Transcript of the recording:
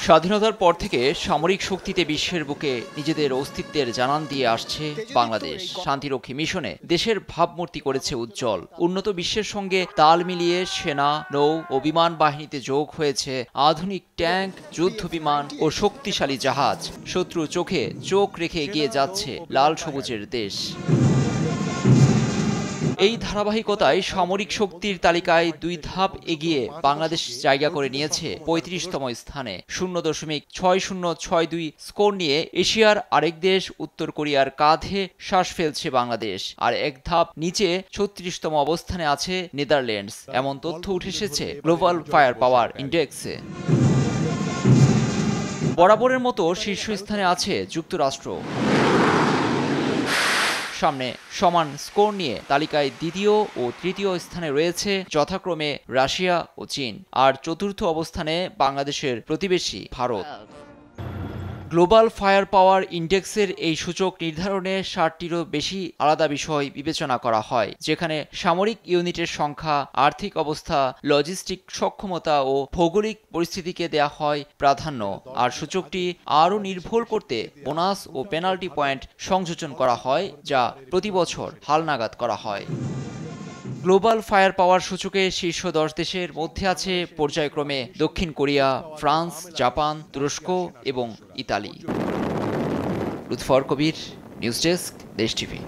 স্বাধীনতার পর থেকে সামরিক শক্তিতে বিশ্বের বুকে নিজেদের অস্তিত্বের জানান দিয়ে আসছে বাংলাদেশ। শান্তিরক্ষী মিশনে দেশের ভাবমূর্তি করেছে উজ্জ্বল। উন্নত বিশ্বের সঙ্গে তাল মিলিয়ে সেনা, নৌ ও বিমান বাহিনীতে যোগ হয়েছে আধুনিক ট্যাঙ্ক, যুদ্ধ বিমান ও শক্তিশালী জাহাজ। শত্রু চোখে চোখ রেখে এগিয়ে যাচ্ছে লাল সবুজের দেশ। এই ধারাবাহিকতায় সামরিক শক্তির তালিকায় 2 ধাপ এগিয়ে বাংলাদেশ জায়গা করে নিয়েছে 35তম স্থানে। 0.6062 স্কোর নিয়ে এশিয়ার আরেক দেশ উত্তর কোরিয়ার কাঁধে শ্বাস ফেলছে বাংলাদেশ। আর 1 ধাপ নিচে 36তম অবস্থানে আছে নেদারল্যান্ডস। এমন তথ্য উঠে এসেছে গ্লোবাল ফায়ার পাওয়ার ইন্ডেক্সে। বরাবরের মতো শীর্ষস্থানে আছে যুক্তরাষ্ট্র। সামনে সমান স্কোর নিয়ে তালিকায় দ্বিতীয় ও তৃতীয় স্থানে রয়েছে যথাক্রমে রাশিয়া ও চীন। আর চতুর্থ অবস্থানে বাংলাদেশের প্রতিবেশী ভারত। গ্লোবাল ফায়ার পাওয়ার ইন্ডেক্সের এই সূচক নির্ধারণে 60টিরও বেশি আলাদা বিষয় বিবেচনা করা হয়, যেখানে সামরিক ইউনিটের সংখ্যা, আর্থিক অবস্থা, লজিস্টিক সক্ষমতা ও ভৌগোলিক পরিস্থিতিকে দেয়া হয় প্রাধান্য। আর সূচকটি আরও নির্ভুল করতে বোনাস ও পেনাল্টি পয়েন্ট সংযোজন করা হয়, যা প্রতি বছর হালনাগাদ করা হয়। গ্লোবাল ফায়ার পাওয়ার সূচকে শীর্ষ 10 দেশের মধ্যে আছে পর্যায়ক্রমে দক্ষিণ কোরিয়া, ফ্রান্স, জাপান, তুরস্ক এবং ইতালি। লুৎফর কবির, নিউজ ডেস্ক, দেশ টিভি।